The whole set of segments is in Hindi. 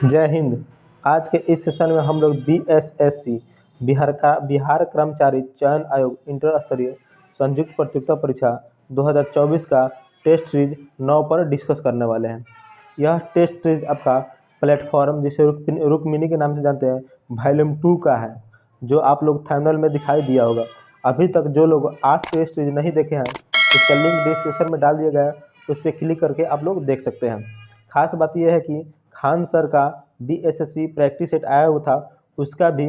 जय हिंद। आज के इस सेशन में हम लोग बीएसएससी बिहार कर्मचारी चयन आयोग इंटर स्तरीय संयुक्त प्रतियोगिता परीक्षा 2024 का टेस्ट सीरीज 9 पर डिस्कस करने वाले हैं। यह टेस्ट सीरीज आपका प्लेटफॉर्म जिसे रुक्मिनी के नाम से जानते हैं वॉल्यूम 2 का है, जो आप लोग थंबनेल में दिखाई दिया होगा। अभी तक जो लोग 8 टेस्ट सीरीज नहीं देखे हैं, इसका लिंक डिस्क्रिप्शन में डाल दिया गया है, उस पर क्लिक करके आप लोग देख सकते हैं। खास बात यह है कि खान सर का बीएसएससी प्रैक्टिस सेट आया हुआ था, उसका भी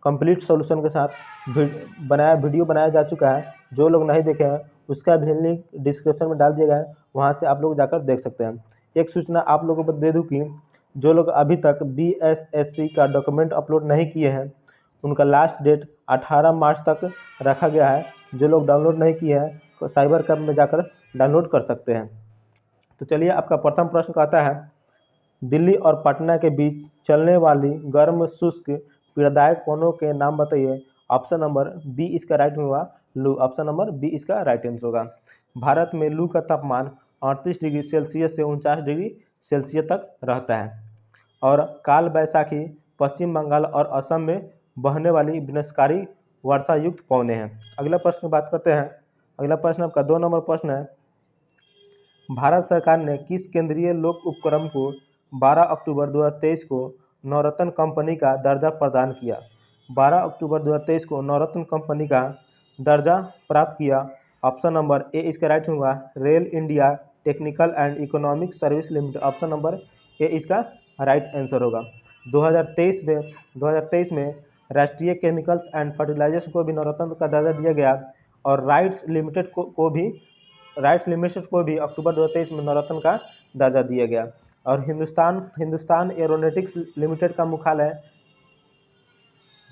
कंप्लीट सॉल्यूशन के साथ वीडियो बनाया जा चुका है। जो लोग नहीं देखे हैं उसका भी लिंक डिस्क्रिप्शन में डाल दिया गया है, वहां से आप लोग जाकर देख सकते हैं। एक सूचना आप लोगों को दे दूं कि जो लोग अभी तक बीएसएससी का डॉक्यूमेंट अपलोड नहीं किए हैं, उनका लास्ट डेट 18 मार्च तक रखा गया है। जो लोग डाउनलोड नहीं किए हैं तो साइबर कैफ में जाकर डाउनलोड कर सकते हैं। तो चलिए, आपका प्रथम प्रश्न कहता है, दिल्ली और पटना के बीच चलने वाली गर्म शुष्क पीड़ादायक वनों के नाम बताइए। ऑप्शन नंबर बी इसका राइट होगा, लू। ऑप्शन नंबर बी इसका राइट आंसर होगा। भारत में लू का तापमान 38 डिग्री सेल्सियस से 49 डिग्री सेल्सियस तक रहता है। और काल बैसाखी पश्चिम बंगाल और असम में बहने वाली विनाशकारी वर्षा युक्त पौने हैं। अगला प्रश्न की बात करते हैं। अगला प्रश्न आपका 2 नंबर प्रश्न है, भारत सरकार ने किस केंद्रीय लोक उपक्रम को 12 अक्टूबर 2023 को नवरत्न कंपनी का दर्जा प्रदान किया। 12 अक्टूबर 2023 को नवरत्न कंपनी का दर्जा प्राप्त किया। ऑप्शन नंबर ए इसका राइट होगा, rail India technical and economic service limited. Option number A इसका राइट आंसर होगा। 2023 में राष्ट्रीय केमिकल्स एंड फर्टिलाइजर्स को भी नवरत्न का दर्जा दिया गया, और राइट्स लिमिटेड को भी अक्टूबर 2023 में नवरत्न का दर्जा दिया गया। और हिंदुस्तान एरोनॉटिक्स लिमिटेड का मुख्यालय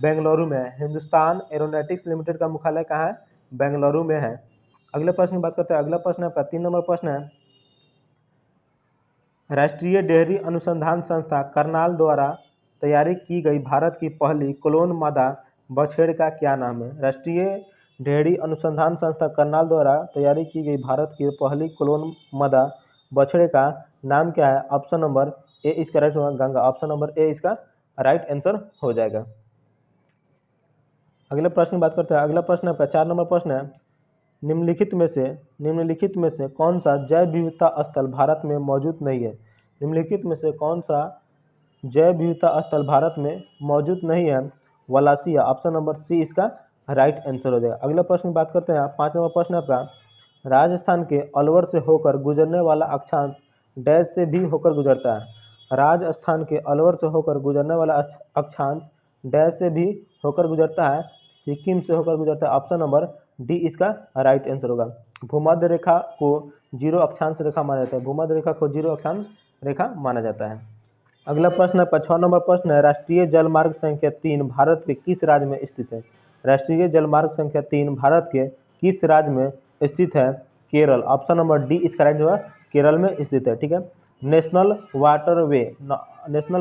बेंगलुरु में है। हिंदुस्तान एरोनॉटिक्स लिमिटेड का मुख्यालय कहाँ है? बेंगलुरु में है। अगले प्रश्न की बात करते हैं। अगला प्रश्न आपका 3 नंबर प्रश्न है, राष्ट्रीय डेयरी अनुसंधान संस्था करनाल द्वारा तैयारी की गई भारत की पहली क्लोन मादा बछड़े का क्या नाम है? राष्ट्रीय डेयरी अनुसंधान संस्था करनाल द्वारा तैयारी की गई भारत की पहली क्लोन मादा बछड़े का नाम क्या है? ऑप्शन नंबर ए इसका राइट होगा, गंगा। ऑप्शन नंबर ए इसका राइट आंसर हो जाएगा। अगले प्रश्न की बात करते हैं। अगला प्रश्न आपका 4 नंबर प्रश्न है, निम्नलिखित में से कौन सा जैव विविधता स्थल भारत में मौजूद नहीं है? निम्नलिखित में से कौन सा जैव विविधता स्थल भारत में मौजूद नहीं है? वलासिया। ऑप्शन नंबर सी इसका राइट आंसर हो जाएगा। अगला प्रश्न की बात करते हैं। 5 नंबर प्रश्न आपका, राजस्थान के अलवर से होकर गुजरने वाला अक्षांश डैश से भी होकर गुजरता है। राजस्थान के अलवर से होकर गुजरने वाला अक्षांश डैश से भी होकर गुजरता है, सिक्किम से होकर गुजरता है। ऑप्शन नंबर डी इसका राइट आंसर होगा। भूमध्य रेखा को 0 अक्षांश रेखा माना जाता है। भूमध्य रेखा को 0 अक्षांश रेखा माना जाता है। अगला प्रश्न आपका 6 नंबर प्रश्न है, राष्ट्रीय जलमार्ग संख्या 3 भारत के किस राज्य में स्थित है? राष्ट्रीय जलमार्ग संख्या 3 भारत के किस राज्य में स्थित है? केरल। ऑप्शन नंबर डी इसका राइट होगा, केरल में स्थित है। ठीक है। नेशनल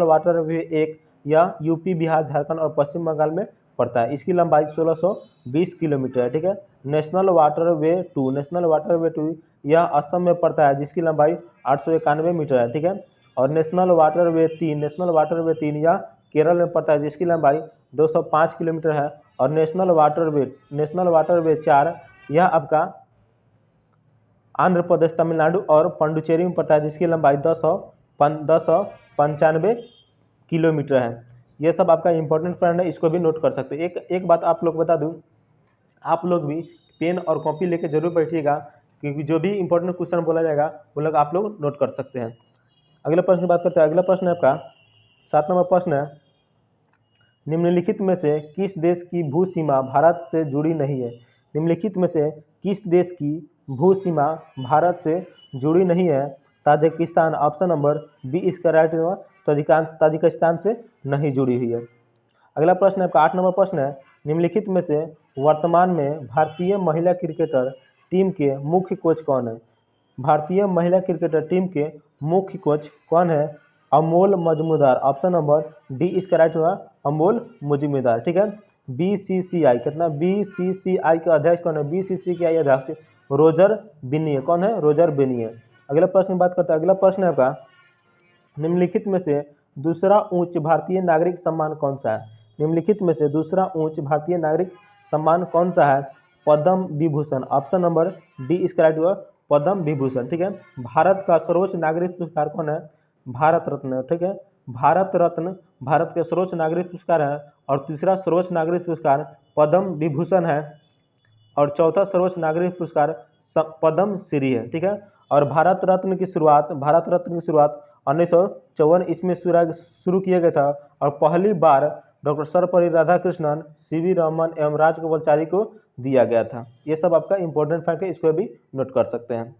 वाटरवे एक या यूपी, बिहार, झारखंड और पश्चिम बंगाल में पड़ता है। इसकी लंबाई 1620 किलोमीटर है। ठीक है। नेशनल वाटरवे टू यह असम में पड़ता है, जिसकी लंबाई 891 मीटर है। ठीक है। और नेशनल वाटरवे 3 यह केरल में पड़ता है, जिसकी लंबाई 205 किलोमीटर है। और नेशनल वाटरवे 4 यह आपका आंध्र प्रदेश, तमिलनाडु और पुडुचेरी में पड़ता है, जिसकी लंबाई 1095 किलोमीटर है। ये सब आपका इंपॉर्टेंट पॉइंट है, इसको भी नोट कर सकते हैं। एक बात आप लोग बता दूं, आप लोग भी पेन और कॉपी लेके जरूर बैठिएगा, क्योंकि जो भी इंपॉर्टेंट क्वेश्चन बोला जाएगा वो लोग आप लोग नोट कर सकते हैं। अगले प्रश्न की बात करते हैं। अगला प्रश्न है आपका 7 नंबर प्रश्न है, निम्नलिखित में से किस देश की भू सीमा भारत से जुड़ी नहीं है? निम्नलिखित में से किस देश की भू सीमा भारत से जुड़ी नहीं है? ताजिकिस्तान। ऑप्शन नंबर बी इसका राइट होगा, ताजिकिस्तान से नहीं जुड़ी हुई है। अगला प्रश्न आपका 8 नंबर प्रश्न है, निम्नलिखित में से वर्तमान में भारतीय महिला क्रिकेटर टीम के मुख्य कोच कौन है? भारतीय महिला क्रिकेटर टीम के मुख्य कोच कौन है? Amol Majumdar. Option number D इसका राइट होगा, अमोल मजमूदार। ठीक है। बीसीसीआई का अध्यक्ष कौन है? बीसीसीआई अध्यक्ष रोजर बिन्नी। कौन है? रोजर बिन्नी। अगला प्रश्न की बात करते हैं। अगला प्रश्न है आपका, निम्नलिखित में से दूसरा उच्च भारतीय नागरिक सम्मान कौन सा है? निम्नलिखित में से दूसरा उच्च भारतीय नागरिक सम्मान कौन सा है? Padma Vibhushan. Option number D इसका राइट हुआ पद्म विभूषण। ठीक है। भारत का सर्वोच्च नागरिक पुरस्कार कौन है? भारत रत्न। ठीक है। भारत रत्न भारत के सर्वोच्च नागरिक पुरस्कार है और तीसरा सर्वोच्च नागरिक पुरस्कार पद्म विभूषण है और चौथा सर्वोच्च नागरिक पुरस्कार पद्म श्री है। ठीक है। और भारत रत्न की शुरुआत 1954 ईस्वी में शुरू किया गया था और पहली बार डॉक्टर सर्वपल्ली राधाकृष्णन, सीवी रमन एवं राजगोपालाचारी को दिया गया था। ये सब आपका इंपॉर्टेंट फैक्ट है, इसको भी नोट कर सकते हैं।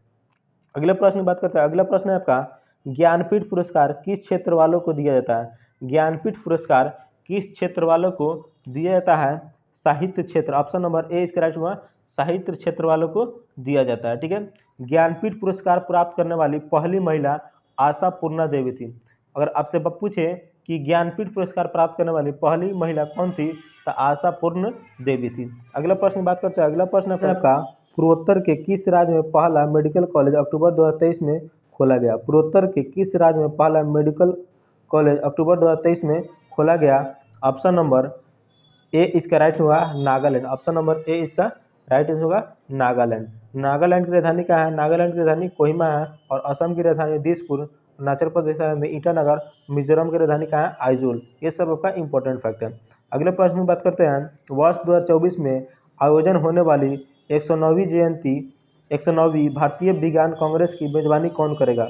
अगले प्रश्न की बात करते हैं। अगला प्रश्न है आपका ज्ञानपीठ पुरस्कार किस क्षेत्र वालों को दिया जाता है? ज्ञानपीठ पुरस्कार किस क्षेत्र वालों को दिया जाता है? साहित्य क्षेत्र। ऑप्शन नंबर ए इसका राइट हुआ साहित्य क्षेत्र वालों को दिया जाता है। ठीक है। ज्ञानपीठ पुरस्कार प्राप्त करने वाली पहली महिला आशा पूर्णा देवी थी। अगर आपसे पूछे कि ज्ञानपीठ पुरस्कार प्राप्त करने वाली पहली महिला कौन थी, तो आशा पूर्ण देवी थी। अगला प्रश्न की बात करते हैं। अगला प्रश्न है आपका पूर्वोत्तर के किस राज्य में पहला मेडिकल कॉलेज अक्टूबर 2023 में खोला गया? पूर्वोत्तर के किस राज्य में पहला मेडिकल कॉलेज अक्टूबर 2023 में खोला गया? ऑप्शन नंबर ए इसका राइट हुआ नागालैंड। ऑप्शन नंबर ए इसका राइट होगा नागालैंड। नागालैंड की राजधानी क्या है? नागालैंड की राजधानी कोहिमा है और असम की राजधानी दिसपुर, अरुणाचल प्रदेश की राजधानी ईटानगर, मिजोरम की राजधानी क्या है? आइजोल। ये सब आपका इंपॉर्टेंट फैक्ट है। अगले प्रश्न की बात करते हैं। वर्ष 2024 में आयोजन होने वाली 109वीं भारतीय विज्ञान कांग्रेस की मेजबानी कौन करेगा?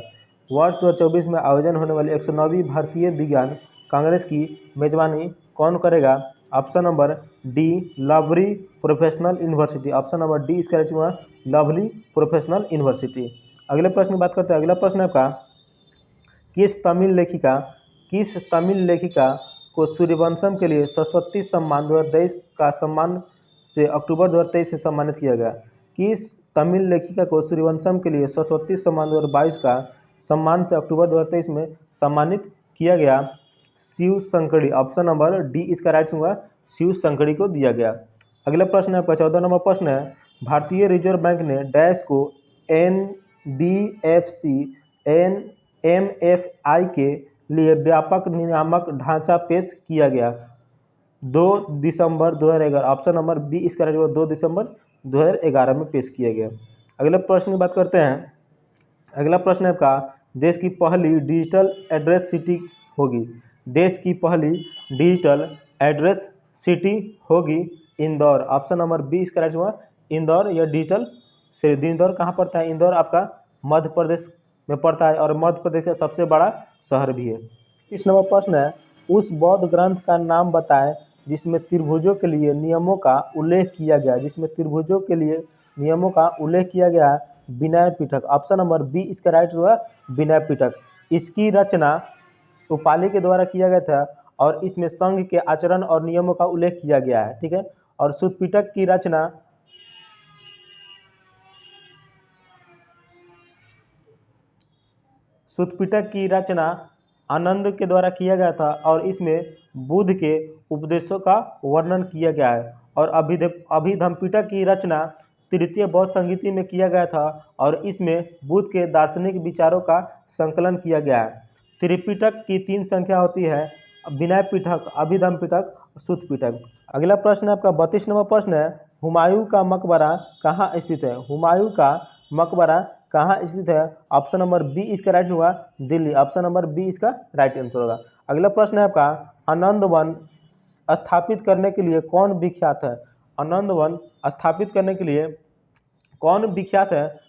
वर्ष 2024 में आयोजन होने वाली 109वीं भारतीय विज्ञान कांग्रेस की मेजबानी कौन करेगा? Option number D lovely professional university. Option number D इसका राइट हुआ लवली प्रोफेशनल यूनिवर्सिटी। अगले प्रश्न की बात करते हैं। अगला प्रश्न है आपका किस तमिल लेखिका को सूर्यवंशम के लिए सरस्वती सम्मान 2023 का सम्मान से अक्टूबर 2023 से सम्मानित किया गया? किस तमिल लेखिका को सूर्यवंशम के लिए सरस्वती सम्मान 2022 का सम्मान से अक्टूबर 2023 में सम्मानित किया गया? Shiv Shankari. Option number D इसका राइट होगा शिव शंकरी को दिया गया। अगला प्रश्न है आपका 14 नंबर प्रश्न है भारतीय रिजर्व बैंक ने डैश को NBFC MFI के लिए व्यापक नियामक ढांचा पेश किया गया 2 दिसंबर 2011। ऑप्शन नंबर बी इसका राइट होगा 2 दिसंबर 2011 में पेश किया गया। अगले प्रश्न की बात करते हैं। अगला प्रश्न है आपका देश की पहली डिजिटल एड्रेस सिटी होगी। देश की पहली डिजिटल एड्रेस सिटी होगी इंदौर। ऑप्शन नंबर बी इसका राइट हुआ इंदौर। यह डिजिटल से इंदौर कहाँ पड़ता है? इंदौर आपका मध्य प्रदेश में पड़ता है और मध्य प्रदेश का सबसे बड़ा शहर भी है। इस नंबर प्रश्न है उस बौद्ध ग्रंथ का नाम बताएं जिसमें त्रिभुजों के लिए नियमों का उल्लेख किया गया। जिसमें त्रिभुजों के लिए नियमों का उल्लेख किया गया है Vinaya Pitaka. Option number B इसका राइट हुआ विनय पिटक। इसकी रचना उपालि के द्वारा किया गया था और इसमें संघ के आचरण और नियमों का उल्लेख किया गया है। ठीक है। और सुत्पिटक की रचना आनंद के द्वारा किया गया था और इसमें बुद्ध के उपदेशों का वर्णन किया गया है। और अभिधम्मपिटक की रचना तृतीय बौद्ध संहिता में किया गया था और इसमें बुद्ध के दार्शनिक विचारों का संकलन किया गया है। त्रिपिटक की 3 संख्या होती है विनय पिटक, अभिधम्मपिटक, सुत्तपिटक। अगला प्रश्न है आपका 32 नंबर प्रश्न है हुमायूं का मकबरा कहाँ स्थित है? हुमायूं का मकबरा कहाँ स्थित है? ऑप्शन नंबर बी इसका राइट होगा दिल्ली। ऑप्शन नंबर बी इसका राइट आंसर होगा। अगला प्रश्न है आपका आनंद वन स्थापित करने के लिए कौन विख्यात है? आनंद वन स्थापित करने के लिए कौन विख्यात है?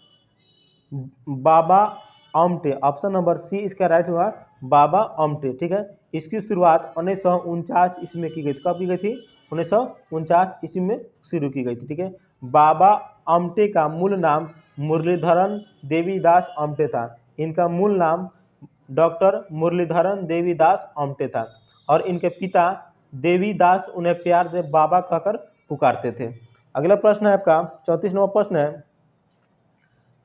Baba Amte. Option number C इसका राइट हुआ बाबा आमटे। ठीक है। इसकी शुरुआत 1949 ईस्वी में की गई थी। कब की गई थी? 1949 ईस्वी में शुरू की गई थी। ठीक है। बाबा आमटे का मूल नाम मुरलीधरन देवीदास आमटे था। इनका मूल नाम डॉक्टर मुरलीधरन देवीदास आमटे था और इनके पिता देवीदास उन्हें प्यार से बाबा कहकर पुकारते थे। अगला प्रश्न है आपका 34 नंबर प्रश्न है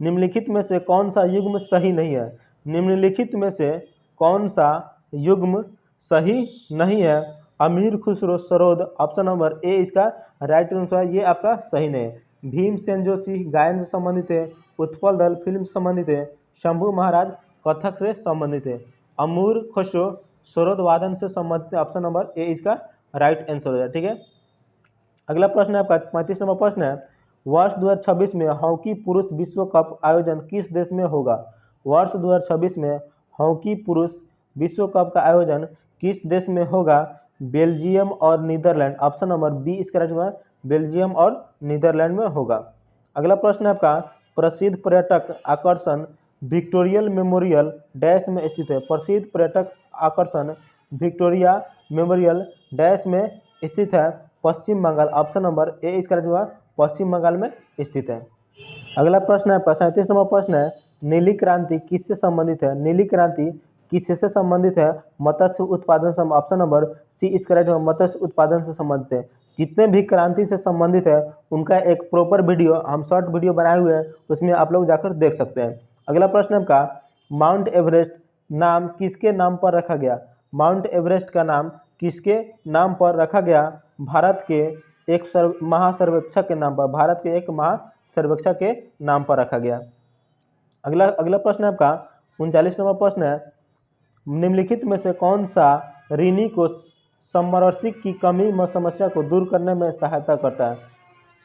निम्नलिखित में से कौन सा युग्म सही नहीं है? निम्नलिखित में से कौन सा युग्म सही नहीं है? अमीर Khusro sarod. Option number A इसका राइट आंसर। ये आपका सही नहीं है। भीमसेन जोशी गायन से संबंधित है। उत्पल दल फिल्म से संबंधित है। शंभू महाराज कथक से संबंधित है। अमीर खुसरो सरोदवादन से संबंधित है। ऑप्शन नंबर ए इसका राइट आंसर हो जाए। ठीक है, अगला प्रश्न है आपका 35 नंबर प्रश्न है, वर्ष 2026 में हॉकी पुरुष विश्व कप आयोजन किस देश में होगा? वर्ष 2026 में हॉकी पुरुष विश्व कप का आयोजन किस देश में होगा? बेल्जियम और नीदरलैंड। ऑप्शन नंबर बी इसका राइट होगा, बेल्जियम और नीदरलैंड में होगा। अगला प्रश्न है आपका, प्रसिद्ध पर्यटक आकर्षण विक्टोरियल मेमोरियल डैश में स्थित है। प्रसिद्ध पर्यटक आकर्षण विक्टोरिया मेमोरियल डैश में स्थित है। पश्चिम बंगाल। ऑप्शन नंबर ए इसका राइट होगा, पश्चिम बंगाल में स्थित है। अगला प्रश्न है आपका 37 नंबर प्रश्न है, नीली क्रांति किससे संबंधित है? नीली क्रांति किससे संबंधित है? मत्स्य उत्पादन से। ऑप्शन नंबर सी इसका राइट होगा, मत्स्य उत्पादन से संबंधित है। जितने भी क्रांति से संबंधित है उनका एक प्रॉपर वीडियो हम शॉर्ट वीडियो बनाए हुए हैं, उसमें आप लोग जाकर देख सकते हैं। अगला प्रश्न है आपका, माउंट एवरेस्ट नाम किसके नाम पर रखा गया? माउंट एवरेस्ट का नाम किसके नाम पर रखा गया? भारत के एक महासर्वेक्षक के नाम पर, भारत के एक महासर्वेक्षक के नाम पर रखा गया। अगला प्रश्न है आपका 39 नंबर प्रश्न है, निम्नलिखित में से कौन सा ऋणी को संपार्श्विक की कमी समस्या को दूर करने में सहायता करता है?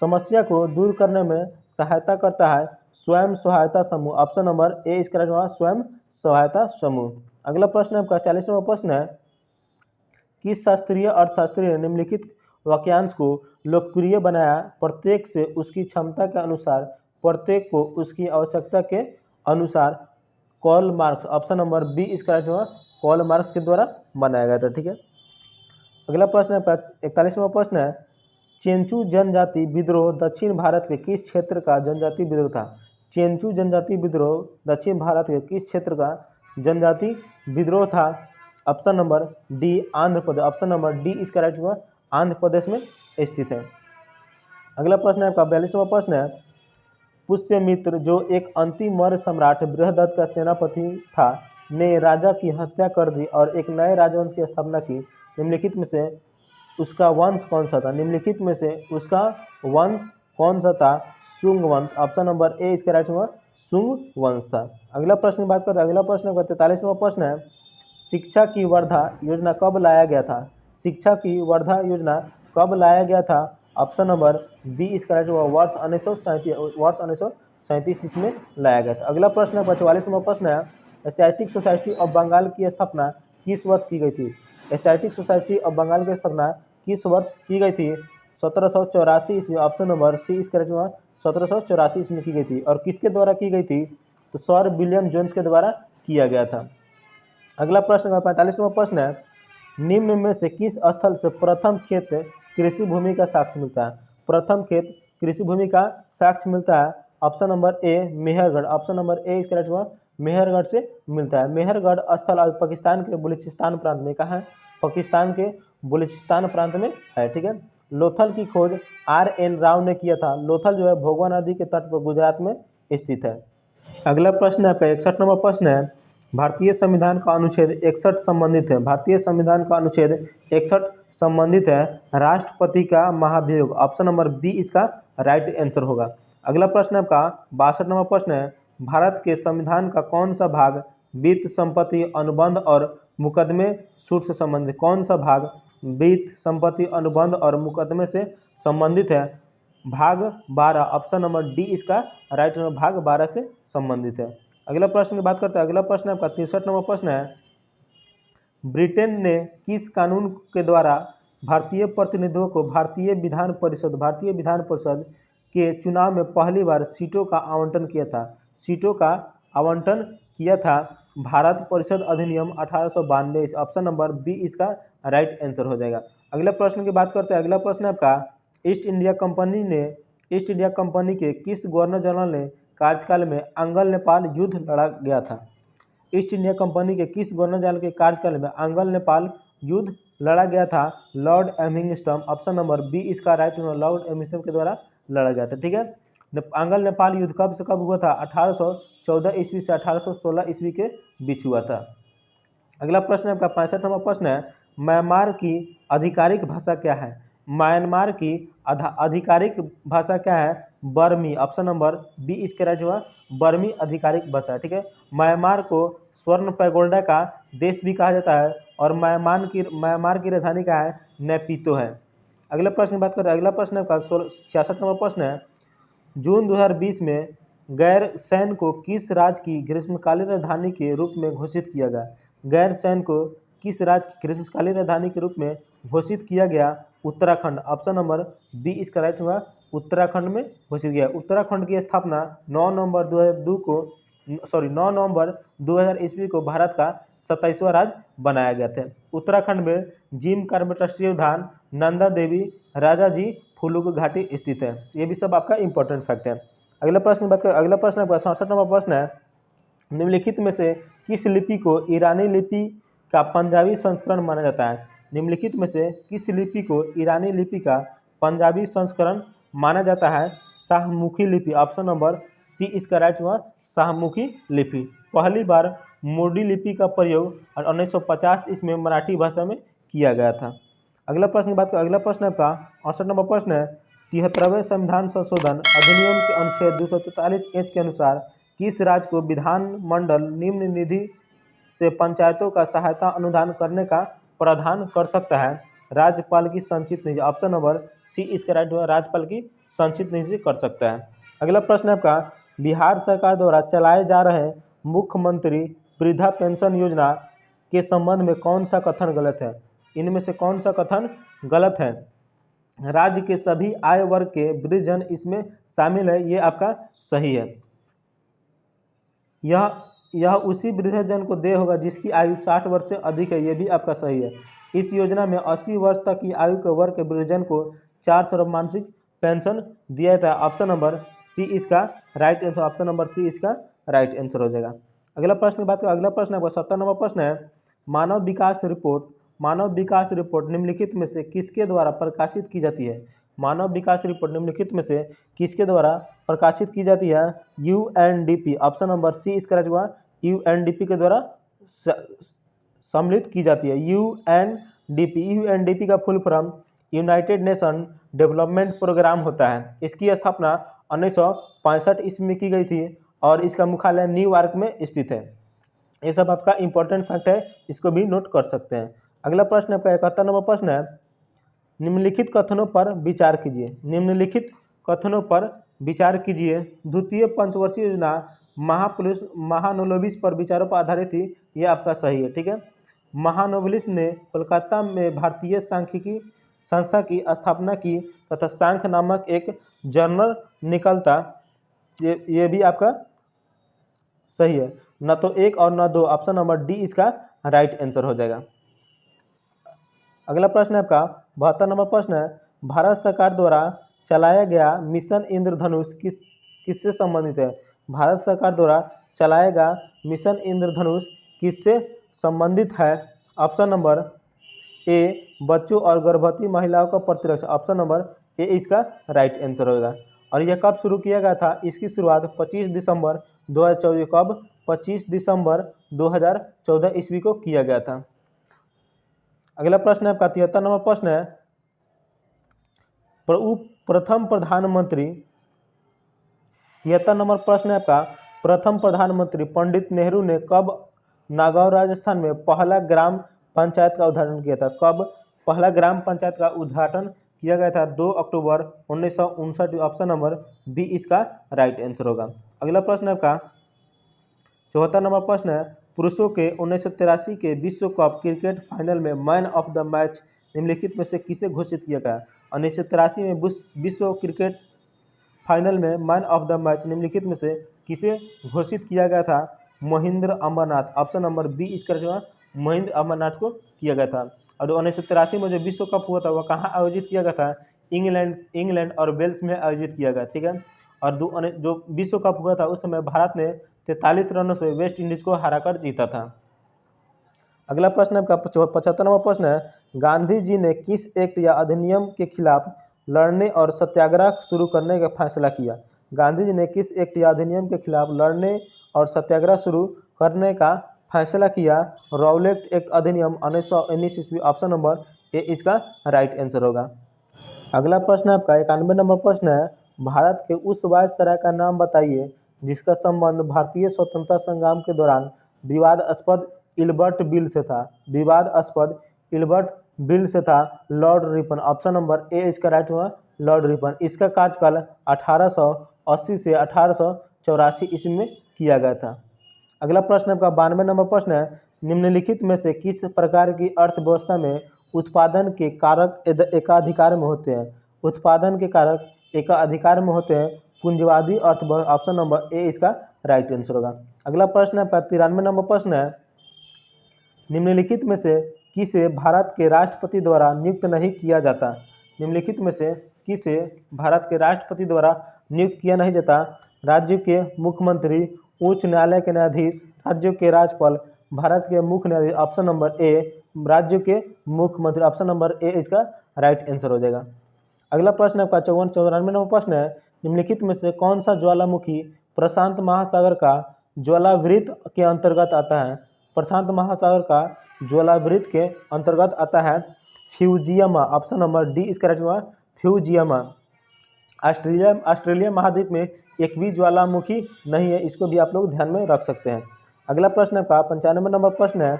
समस्या को दूर करने में सहायता करता है स्वयं सहायता समूह। ऑप्शन नंबर ए इसका राइट होगा, स्वयं सहायता समूह। अगला प्रश्न आपका 40 नंबर प्रश्न है, किस शास्त्रीय अर्थशास्त्री ने निम्नलिखित वाक्यांश को लोकप्रिय बनाया? प्रत्येक से उसकी क्षमता के अनुसार, प्रत्येक को उसकी आवश्यकता के अनुसार। Karl Marx. Option number B इसका राइट होगा, कार्ल मार्क्स के द्वारा बनाया गया था। ठीक है, अगला प्रश्न है 41वां प्रश्न है, चेंचू जनजाति विद्रोह दक्षिण भारत के किस क्षेत्र का जनजाति विद्रोह था? चेंचू जनजाति विद्रोह दक्षिण भारत के किस क्षेत्र का जनजाति विद्रोह था? Option number D Andhra Pradesh. Option number D इसका राइट होगा, आंध्र प्रदेश में स्थित है। अगला प्रश्न है आपका 42वां प्रश्न है, पुष्यमित्र जो एक अंतिम मौर्य सम्राट बृहदत्त का सेनापति था ने राजा की हत्या कर दी और एक नए राजवंश की स्थापना की। निम्नलिखित में से उसका वंश कौन सा था? निम्नलिखित में से उसका वंश कौन सा था? शुंग वंश। ऑप्शन नंबर ए इसका राइट होगा, शुंग वंश था। अगला प्रश्न की बात करते हैं, अगला प्रश्न 43वां प्रश्न है, शिक्षा की वर्धा योजना कब लाया गया था? शिक्षा की वर्धा योजना कब लाया गया था? ऑप्शन नंबर बी इसका राइट होगा, वर्ष 1937 इसमें लाया गया था। अगला प्रश्न है 44वां प्रश्न है, एशियाटिक सोसाइटी ऑफ बंगाल की स्थापना किस वर्ष की गई थी? एशियाटिक सोसाइटी ऑफ बंगाल की स्थापना किस वर्ष की गई थी? 1784 ईस्वी। ऑप्शन नंबर सी इसका राइट होगा, 1784 ईस्वी में की गई थी। और किसके द्वारा की गई थी? तो सर विलियम जोन्स के द्वारा किया गया था। अगला प्रश्न 45वां प्रश्न है, निम्न में से किस स्थल से प्रथम खेत कृषि भूमि का साक्ष्य मिलता है? प्रथम खेत कृषि भूमि का साक्ष्य मिलता है। Option number A Mehrgarh. Option number A इसका राइट हुआ, मेहरगढ़ से मिलता है। मेहरगढ़ स्थल अब पाकिस्तान के बलूचिस्तान प्रांत में कहाँ है? पाकिस्तान के बलूचिस्तान प्रांत में है। ठीक है, लोथल की खोज R.N. राव ने किया था। लोथल जो है भोगवा नदी के तट पर गुजरात में स्थित है। अगला प्रश्न आपका 61 नंबर प्रश्न है, भारतीय संविधान का अनुच्छेद 61 संबंधित है। भारतीय संविधान का अनुच्छेद 61 संबंधित है राष्ट्रपति का महाभियोग। ऑप्शन नंबर बी इसका राइट आंसर होगा। अगला प्रश्न आपका 62 नंबर प्रश्न है, भारत के संविधान का कौन सा भाग वित्त संपत्ति अनुबंध और मुकदमे सूट से संबंधित? कौन सा भाग वित्त संपत्ति अनुबंध और मुकदमे से संबंधित है? भाग 12। ऑप्शन नंबर डी इसका राइट नंबर भाग 12 से संबंधित है। अगला प्रश्न की बात करते हैं। अगला प्रश्न आपका 63 नंबर प्रश्न है, ब्रिटेन ने किस कानून के द्वारा भारतीय प्रतिनिधियों को भारतीय विधान परिषद के चुनाव में पहली बार सीटों का आवंटन किया था? सीटों का आवंटन किया था भारत परिषद अधिनियम 1892। ऑप्शन नंबर बी इसका राइट आंसर हो जाएगा। अगला प्रश्न की बात करते हैं। अगला प्रश्न आपका, ईस्ट इंडिया कंपनी के किस गवर्नर जनरल ने कार्यकाल में अंगल नेपाल युद्ध लड़ा गया था? ईस्ट इंडिया कंपनी के किस गवर्नर जनरल के कार्यकाल में अंगल नेपाल युद्ध लड़ा गया था? लॉर्ड एमिंगस्टम। ऑप्शन नंबर बी इसका राइट होगा, लॉर्ड एमिंगस्टम के द्वारा लड़ा गया था। ठीक है, अंगल नेपाल युद्ध कब से कब हुआ था? 1814 ईस्वी से 1816 ईस्वी के बीच हुआ था। अगला प्रश्न आपका 65 नंबर प्रश्न है, म्यांमार की आधिकारिक भाषा क्या है? म्यांमार की आधिकारिक भाषा क्या है? बर्मी। ऑप्शन नंबर बी इसके राइट हुआ, बर्मी आधिकारिक भाषा। ठीक है, म्यांमार को स्वर्ण पैगोडा का देश भी कहा जाता है और म्यांमार की राजधानी क्या है, नेपितो है। अगला प्रश्न की बात करें, अगला प्रश्न है 66 नंबर प्रश्न है, जून 2020 में गैरसैंण को किस राज्य की ग्रीष्मकालीन राजधानी के रूप में घोषित किया गया? गैरसैंण को किस राज्य की ग्रीष्मकालीन राजधानी के रूप में घोषित किया गया? उत्तराखंड। ऑप्शन नंबर बी इसका राइट होगा, उत्तराखंड में घोषित किया। उत्तराखंड की स्थापना 9 नवंबर 2000 ईस्वी को भारत का 27वां राज्य बनाया गया था। उत्तराखंड में जिम कार्बेट राष्ट्रीय उद्यान, नंदा देवी, राजा जी फूलों की घाटी स्थित है। ये भी सब आपका इंपॉर्टेंट फैक्ट है। अगला प्रश्न बात करें, अगला प्रश्न आपका 67 नंबर प्रश्न है, निम्नलिखित में से किस लिपि को ईरानी लिपि का पंजाबी संस्करण माना जाता है? निम्नलिखित में से किस लिपि को ईरानी लिपि का पंजाबी संस्करण माना जाता है? शाहमुखी लिपि। ऑप्शन नंबर सी इसका राइट हुआ, शाहमुखी लिपि। पहली बार मोडी लिपि का प्रयोग 1950 ईस्वी में मराठी भाषा में किया गया था। अगला प्रश्न की बात करें, अगला प्रश्न आपका 68 नंबर प्रश्न है, 73वें संविधान संशोधन अधिनियम के अनुच्छेद 243 के अनुसार किस राज्य को विधानमंडल निम्न निधि से पंचायतों का सहायता अनुदान करने का प्रावधान कर सकता है? राज्यपाल की संचित निधि। ऑप्शन नंबर सी इसका राइट हुआ, राज्यपाल की संचित निधि से कर सकता है। अगला प्रश्न आपका, बिहार सरकार द्वारा चलाए जा रहे मुख्यमंत्री वृद्धा पेंशन योजना के संबंध में कौन सा कथन गलत है? इनमें से कौन सा कथन गलत है? राज्य के सभी आय वर्ग के वृद्धजन इसमें शामिल है, ये आपका सही है। यह उसी वृद्धजन को देय होगा जिसकी आयु 60 वर्ष से अधिक है, ये भी आपका सही है। इस योजना में 80 वर्ष तक की आयु के वर्ग के वृद्धजन को 400 मासिक पेंशन दिया जाता है। ऑप्शन नंबर सी इसका right answer, option number C इसका राइट आंसर हो जाएगा। अगला प्रश्न की बात करें, अगला प्रश्न आपका 70 नंबर प्रश्न है, मानव विकास रिपोर्ट निम्नलिखित में से किसके द्वारा प्रकाशित की जाती है? मानव विकास रिपोर्ट निम्नलिखित में से किसके द्वारा प्रकाशित की जाती है? यूएनडीपी। ऑप्शन नंबर सी इसका राइट हुआ, यूएनडीपी के द्वारा सम्मिलित की जाती है। यूएनडीपी का full form United Nation Development programme होता है। इसकी स्थापना 1965 ईस्वी में की गई थी और इसका मुख्यालय न्यूयॉर्क में स्थित है। ये सब आपका इंपॉर्टेंट फैक्ट है, इसको भी नोट कर सकते हैं। अगला प्रश्न आपका 71 नंबर प्रश्न है, निम्नलिखित कथनों पर विचार कीजिए। निम्नलिखित कथनों पर विचार कीजिए। द्वितीय पंचवर्षीय योजना महानोबिस पर विचारों पर आधारित थी, ये आपका सही है, ठीक है। महानोबिस ने कोलकाता में भारतीय सांख्यिकी संस्था की स्थापना की तथा सांख्य नामक एक जर्नल निकलता, ये भी आपका सही है। न तो एक और न दो, ऑप्शन नंबर डी इसका राइट आंसर हो जाएगा। अगला प्रश्न है आपका 72 नंबर प्रश्न है, भारत सरकार द्वारा चलाया गया मिशन इंद्रधनुष किससे संबंधित है? भारत सरकार द्वारा चलाया गया मिशन इंद्रधनुष किससे संबंधित है? ऑप्शन नंबर ए बच्चों और गर्भवती महिलाओं का प्रतिरक्षण, ऑप्शन नंबर ए इसका राइट आंसर होगा। और यह कब शुरू किया गया था? इसकी शुरुआत 25 दिसंबर 2014 कब? 25 दिसंबर 2014 ईस्वी को किया गया था। अगला प्रश्न है आपका 73 नंबर प्रश्न है, प्रथम प्रधानमंत्री 73 नंबर प्रश्न है आपका, प्रथम प्रधानमंत्री पंडित नेहरू ने कब नागौर राजस्थान में पहला ग्राम पंचायत का उद्घाटन किया था? कब पहला ग्राम पंचायत का उद्घाटन किया गया था? 2 अक्टूबर 1959। ऑप्शन नंबर बी इसका राइट आंसर होगा। अगला प्रश्न आपका 74 नंबर प्रश्न है, पुरुषों के 1983 के विश्व कप क्रिकेट फाइनल में मैन ऑफ द मैच निम्नलिखित में से किसे घोषित किया गया? 1983 में विश्व क्रिकेट फाइनल में मैन ऑफ द मैच निम्नलिखित में से किसे घोषित किया गया था? Mahendra Amarnath. Option number B इसका जो है महेंद्र अमरनाथ को किया गया था। और 1983 में जो विश्व कप हुआ था वह कहाँ आयोजित किया गया था? इंग्लैंड और वेल्स में आयोजित किया गया, ठीक है। और जो विश्व कप हुआ था उस समय भारत ने 43 रनों से वेस्ट इंडीज को हराकर जीता था। अगला प्रश्न आपका 75 नंबर प्रश्न है, गांधी जी ने किस एक्ट या अधिनियम के खिलाफ लड़ने और सत्याग्रह शुरू करने का फैसला किया? गांधी जी ने किस एक्ट या अधिनियम के खिलाफ लड़ने और सत्याग्रह शुरू करने का फैसला किया? रॉलेट एक्ट अधिनियम 1919 ईस्वी। ऑप्शन नंबर ए इसका राइट आंसर होगा। अगला प्रश्न आपका 91 नंबर प्रश्न है, भारत के उस वायसराय का नाम बताइए जिसका संबंध भारतीय स्वतंत्रता संग्राम के दौरान विवादास्पद इल्बर्ट बिल से था, विवादास्पद इल्बर्ट बिल से था Lord Ripon. Option number A इसका राइट हुआ लॉर्ड रिपन। इसका कार्यकाल 1880 से 1884 ईस्वी में किया गया था। अगला प्रश्न आपका 92 नंबर प्रश्न है, निम्नलिखित में से किस प्रकार की अर्थव्यवस्था में उत्पादन के कारक एकाधिकार में होते हैं? उत्पादन के कारक एकाधिकार में होते हैं पूंजीवादी अर्थव्यवस्था। ऑप्शन नंबर ए इसका राइट आंसर होगा। अगला प्रश्न आपका 93 नंबर प्रश्न है, निम्नलिखित में से किसे भारत के राष्ट्रपति द्वारा नियुक्त नहीं किया जाता? निम्नलिखित में से किसे भारत के राष्ट्रपति द्वारा नियुक्त किया नहीं जाता? राज्य के मुख्यमंत्री, उच्च न्यायालय के न्यायाधीश, राज्यों के राज्यपाल, भारत के मुख्य न्यायाधीश। ऑप्शन नंबर ए राज्यों के मुख्यमंत्री। ऑप्शन नंबर ए इसका राइट आंसर हो जाएगा। अगला प्रश्न आपका 94 नंबर प्रश्न है, निम्नलिखित में से कौन सा ज्वालामुखी प्रशांत महासागर का ज्वालावृत के अंतर्गत आता है? प्रशांत महासागर का ज्वालावृत के अंतर्गत आता है फ्यूजियमा। ऑप्शन नंबर डी इसका राइट हुआ फ्यूजियमा। ऑस्ट्रेलिया महाद्वीप में एक भी ज्वालामुखी नहीं है, इसको भी आप लोग ध्यान में रख सकते हैं। अगला प्रश्न का 95 नंबर प्रश्न है,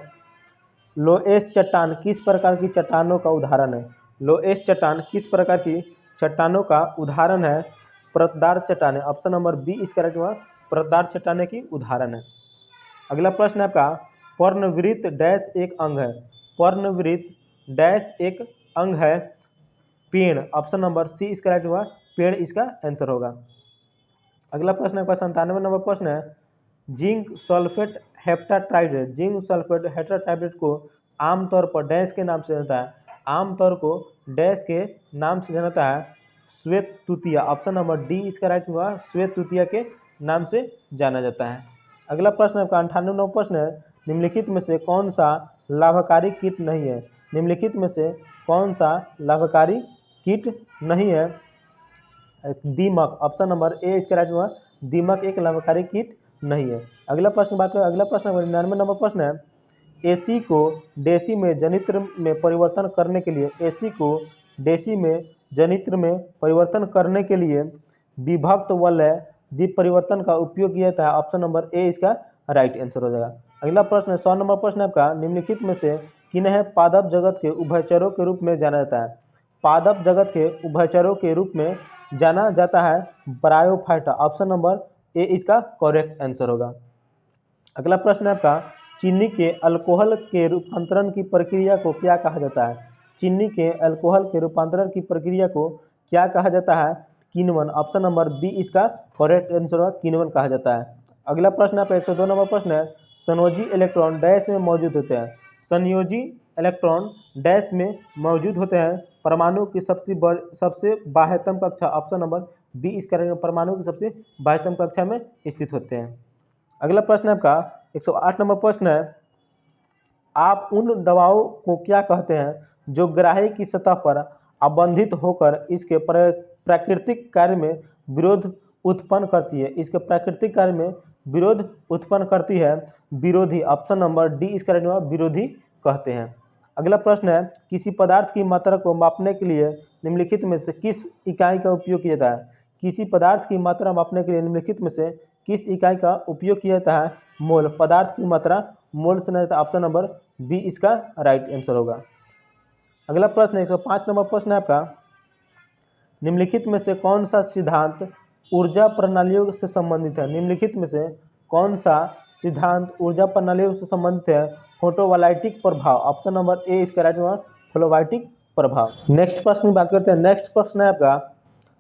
लोएस चट्टान किस प्रकार की चट्टानों का उदाहरण है? लोएस चट्टान किस प्रकार की चट्टानों का उदाहरण है? परतदार चट्टानें। ऑप्शन नंबर बी इसका राइट हुआ परतदार चट्टानें की उदाहरण है। अगला प्रश्न आपका पर्णवृत्त डैश एक अंग है? पर्णवृत्त डैश एक अंग है पेड़। ऑप्शन नंबर सी इसका राइट हुआ पेड़ इसका आंसर होगा। अगला प्रश्न आपका 97 नंबर प्रश्न है, जिंक सल्फेट हेप्टाट्राइड, जिंक सल्फेट हेप्टाट्राइड को आमतौर पर डैश के नाम से जाता है? आमतौर को डैश के नाम से जाता है श्वेत तूतिया। ऑप्शन नंबर डी इसका राइट हुआ श्वेत तूतिया के नाम से जाना जाता है। अगला प्रश्न आपका 98 नंबर प्रश्न है, निम्नलिखित में से कौन सा लाभकारी कीट नहीं है? निम्नलिखित में से कौन सा लाभकारी कीट नहीं है? दीमक। ऑप्शन नंबर ए इसका राइट हुआ दीमक एक लाभकारी कीट नहीं है। अगला प्रश्न बात करें, अगला प्रश्न 99 नंबर प्रश्न है, एसी को डेसी में जनित्र में परिवर्तन करने के लिए, एसी को डेसी में जनित्र में परिवर्तन करने के लिए विभक्त वलय द्वीप परिवर्तन का उपयोग किया जाता है। ऑप्शन नंबर ए इसका राइट आंसर हो जाएगा। अगला प्रश्न 100 नंबर प्रश्न आपका, निम्नलिखित में से किन्हें पादप जगत के उभयचरों के रूप में जाना जाता है? पादप जगत के उभयचरों के रूप में जाना जाता है ब्रायोफाइटा। ऑप्शन नंबर ए इसका करेक्ट आंसर होगा। अगला प्रश्न आपका, चीनी के अल्कोहल के रूपांतरण की प्रक्रिया को क्या कहा जाता है? चीनी के अल्कोहल के रूपांतरण की प्रक्रिया को क्या कहा जाता है? किण्वन। ऑप्शन नंबर बी इसका करेक्ट आंसर होगा किण्वन कहा जाता है। अगला प्रश्न आपका 102 नंबर प्रश्न है, संयोजी इलेक्ट्रॉन डैश में मौजूद होते हैं? संयोजी इलेक्ट्रॉन डैश में मौजूद होते हैं परमाणु की सबसे बाह्यतम कक्षा। ऑप्शन नंबर बी इसका परमाणु की सबसे बाह्यतम कक्षा में स्थित होते हैं। अगला प्रश्न आपका 108 नंबर प्रश्न है, आप उन दवाओं को क्या कहते हैं जो ग्राही की सतह पर अबंधित होकर इसके प्राकृतिक कार्य में विरोध उत्पन्न करती है? इसके प्राकृतिक कार्य में विरोध उत्पन्न करती है विरोधी। ऑप्शन नंबर डी इसका विरोधी कहते हैं। अगला प्रश्न है, किसी पदार्थ की मात्रा को मापने के लिए निम्नलिखित में से किस इकाई का उपयोग किया जाता है? किसी पदार्थ की मात्रा मापने के लिए निम्नलिखित में से किस इकाई का उपयोग किया जाता है? मोल। पदार्थ की मात्रा मोल से नहीं, ऑप्शन नंबर बी इसका राइट आंसर होगा। अगला प्रश्न 105 नंबर प्रश्न है आपका, निम्नलिखित में से कौन सा सिद्धांत ऊर्जा प्रणालियों से संबंधित है? निम्नलिखित में से कौन सा सिद्धांत ऊर्जा प्रणालियों से संबंधित है? फोटोवोल्टाइक प्रभाव। ऑप्शन नंबर ए इसका राइट होगा फोटोवोल्टाइक प्रभाव। नेक्स्ट प्रश्न की बात करते हैं। नेक्स्ट प्रश्न है आपका,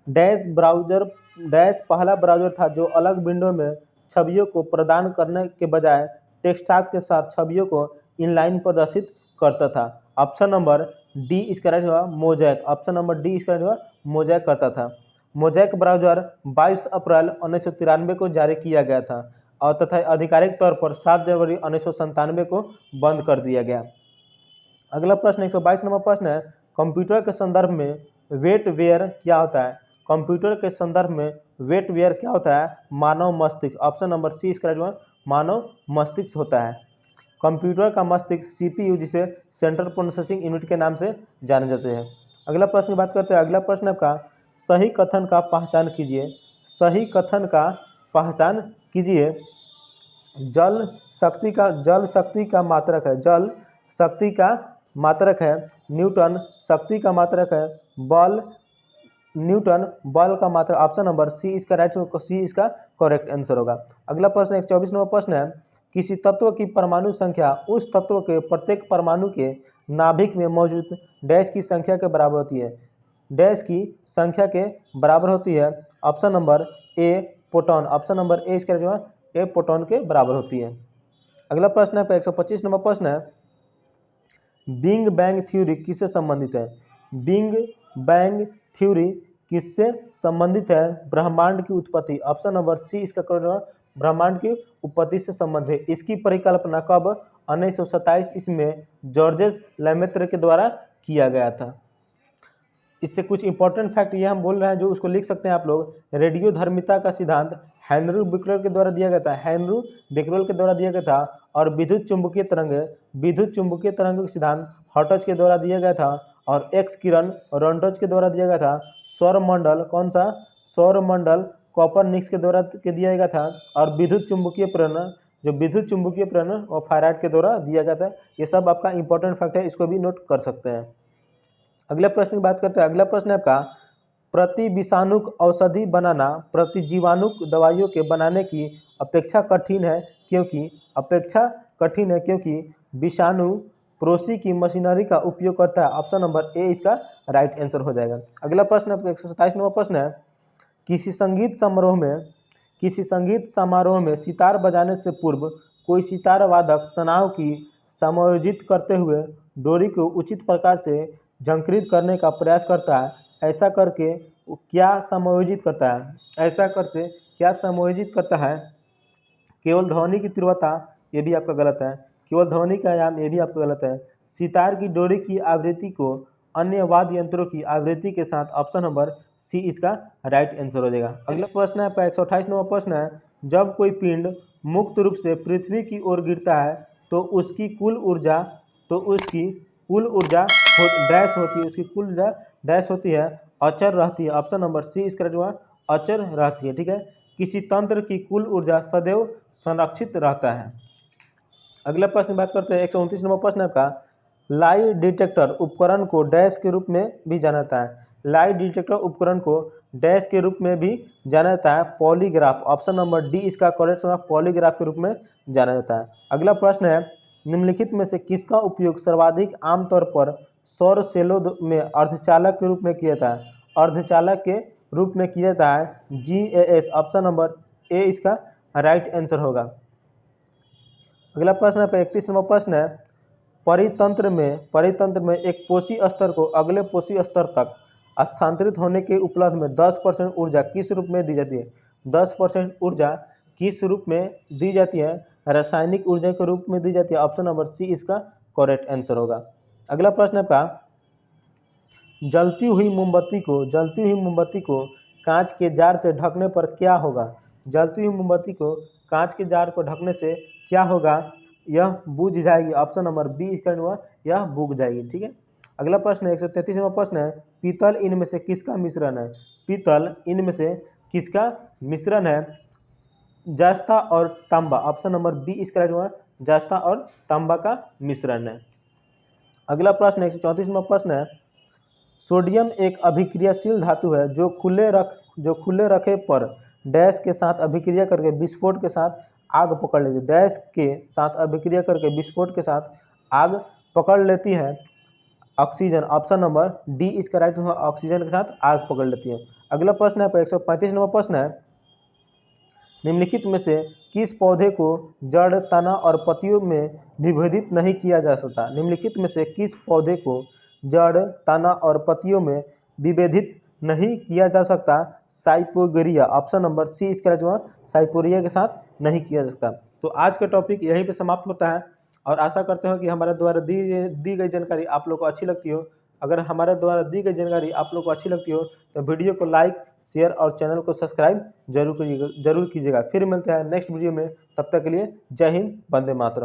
डैश ब्राउजर डैश पहला ब्राउजर था जो अलग विंडो में छवियों को प्रदान करने के बजाय टेक्स्ट के साथ छवियों को इनलाइन प्रदर्शित करता था? ऑप्शन नंबर डी इसका राइट होगा मोजैक। ऑप्शन नंबर डी इसका राइट होगा मोजैक करता था। मोजैक ब्राउजर 22 अप्रैल 1993 को जारी किया गया था और तथा आधिकारिक तौर पर 7 जनवरी 1997 को बंद कर दिया गया। अगला प्रश्न 122 नंबर प्रश्न है, कंप्यूटर के संदर्भ में वेटवेयर क्या होता है? कंप्यूटर के संदर्भ में वेटवेयर क्या होता है? मानव मस्तिष्क। ऑप्शन नंबर सी इसका राइट होगा मानव मस्तिष्क होता है। कंप्यूटर का मस्तिष्क सीपीयू जिसे सेंट्रल प्रोसेसिंग यूनिट के नाम से जाने जाते हैं। अगला प्रश्न की बात करते हैं। अगला प्रश्न आपका, सही कथन का पहचान कीजिए। सही कथन का पहचान कीजिए। जल शक्ति का मात्रक है, जल शक्ति का मात्रक है। न्यूटन शक्ति का मात्रक है। बल, न्यूटन बल का मात्रक। ऑप्शन नंबर सी इसका राइट, सी इसका करेक्ट आंसर होगा। अगला प्रश्न 124 नंबर प्रश्न है, किसी तत्व की परमाणु संख्या उस तत्व के प्रत्येक परमाणु के नाभिक में मौजूद डैश की संख्या के बराबर होती है। डैश की संख्या के बराबर होती है। Option number A proton, option number A इसका जो है ए प्रोटॉन के बराबर होती है। अगला प्रश्न है 125 नंबर प्रश्न है, बिग बैंग थ्योरी किससे संबंधित है। बिग बैंग थ्योरी किससे संबंधित है। ब्रह्मांड की उत्पत्ति, ऑप्शन नंबर सी इसका करेक्ट, ब्रह्मांड की उत्पत्ति से संबंधित है। इसकी परिकल्पना कब 1927 ईस्वी में जॉर्जेस लेमेत्र के द्वारा किया गया था। इससे कुछ इंपॉर्टेंट फैक्ट ये हम बोल रहे हैं जो उसको लिख सकते हैं आप लोग। रेडियो धर्मिता का सिद्धांत हेनरी बेकरेल के द्वारा दिया गया था, हेनरी बेकरेल के द्वारा दिया गया था। और विद्युत चुंबकीय तरंग का सिद्धांत हर्ट्ज के द्वारा दिया गया था। और एक्स किरण रॉन्टज के द्वारा दिया गया था। सौरमंडल, कौन सा सौरमंडल, कॉपरनिकस के द्वारा दिया गया था। और विद्युत चुंबकीय प्रेरण और फैराड के द्वारा दिया गया था। ये सब आपका इंपॉर्टेंट फैक्ट है, इसको भी नोट कर सकते हैं। अगले प्रश्न की बात करते हैं। अगला प्रश्न है आपका, प्रति विषाणुक औषधि बनाना प्रति जीवाणुक दवाइयों के बनाने की अपेक्षा कठिन है क्योंकि विषाणु प्रोसी की मशीनरी का उपयोग करता है। ऑप्शन नंबर ए इसका राइट आंसर हो जाएगा। अगला प्रश्न 127 नंबर प्रश्न है, किसी संगीत समारोह में सितार बजाने से पूर्व कोई सितार वादक तनाव की समायोजित करते हुए डोरी को उचित प्रकार से झंकृत करने का प्रयास करता है। ऐसा करके क्या समायोजित करता है। केवल ध्वनि की तीव्रता, ये भी आपका गलत है। केवल ध्वनि का आयाम, ये भी आपका गलत है। सितार की डोरी की आवृत्ति को अन्य वाद्य यंत्रों की आवृत्ति के साथ। ऑप्शन नंबर सी इसका राइट आंसर हो जाएगा। अगला प्रश्न है 128 नंबर प्रश्न है, जब कोई पिंड मुक्त रूप से पृथ्वी की ओर गिरता है तो उसकी कुल ऊर्जा डैश होती है, अचर रहती है। ऑप्शन नंबर सी इसका जो है अचर रहती है। ठीक है, किसी तंत्र की कुल ऊर्जा सदैव संरक्षित रहता है। अगला प्रश्न की बात करते हैं 129 नंबर प्रश्न आपका, लाई डिटेक्टर उपकरण को डैश के रूप में भी जाना जाता है। लाई डिटेक्टर उपकरण को डैश के रूप में भी जाना जाता है, पॉलीग्राफ। ऑप्शन नंबर डी इसका करेक्ट होगा, पॉलीग्राफ के रूप में जाना जाता है। अगला प्रश्न है, निम्नलिखित में से किसका उपयोग सर्वाधिक आमतौर पर सौर सेलों में अर्धचालक के रूप में किया जाता है। अर्धचालक के रूप में किया जाता है GAS। ऑप्शन नंबर ए इसका राइट आंसर होगा। अगला प्रश्न है 31 नंबर प्रश्न है, परितंत्र में एक पोषी स्तर को अगले पोषी स्तर तक स्थानांतरित होने के उपलब्ध में 10% ऊर्जा किस रूप में दी जाती है। 10% ऊर्जा किस रूप में दी जाती है। रासायनिक ऊर्जा के रूप में दी जाती है। ऑप्शन नंबर सी इसका करेक्ट आंसर होगा। अगला प्रश्न है, जलती हुई मोमबत्ती को कांच के जार से ढकने पर क्या होगा। जलती हुई मोमबत्ती को कांच के जार को ढकने से क्या होगा, यह बुझ जाएगी। ऑप्शन नंबर बी इसका हुआ, यह बुझ जाएगी। ठीक है, अगला प्रश्न है 133 नंबर प्रश्न है, पीतल इनमें से किसका मिश्रण है। जस्ता और तांबा। ऑप्शन नंबर बी इसका हुआ, जस्ता और तांबा का मिश्रण है। अगला प्रश्न 134 नंबर प्रश्न है, सोडियम एक अभिक्रियाशील धातु है जो खुले रखे पर डैश के साथ अभिक्रिया करके विस्फोट के साथ आग पकड़ लेती है। डैश के साथ अभिक्रिया करके विस्फोट के साथ आग पकड़ लेती है, ऑक्सीजन। ऑप्शन नंबर डी इसका राइट होगा, ऑक्सीजन के साथ आग पकड़ लेती है। अगला प्रश्न है 135 नंबर प्रश्न है, निम्नलिखित में से किस पौधे को जड़, तना और पत्तियों में विभेदित नहीं किया जा सकता। निम्नलिखित में से किस पौधे को जड़, तना और पत्तियों में विभेदित नहीं किया जा सकता। साइपोगेरिया। ऑप्शन नंबर सी इसका जो है साइपोरिया के साथ नहीं किया जा सकता। तो आज का टॉपिक यहीं पे समाप्त होता है और आशा करते हो कि हमारे द्वारा दी गई जानकारी आप लोग को अच्छी लगती हो। अगर हमारे द्वारा दी गई जानकारी आप लोग को अच्छी लगती हो तो वीडियो को लाइक, शेयर और चैनल को सब्सक्राइब जरूर कीजिएगा। फिर मिलते हैं नेक्स्ट वीडियो में, तब तक के लिए जय हिंद, वंदे मातरम।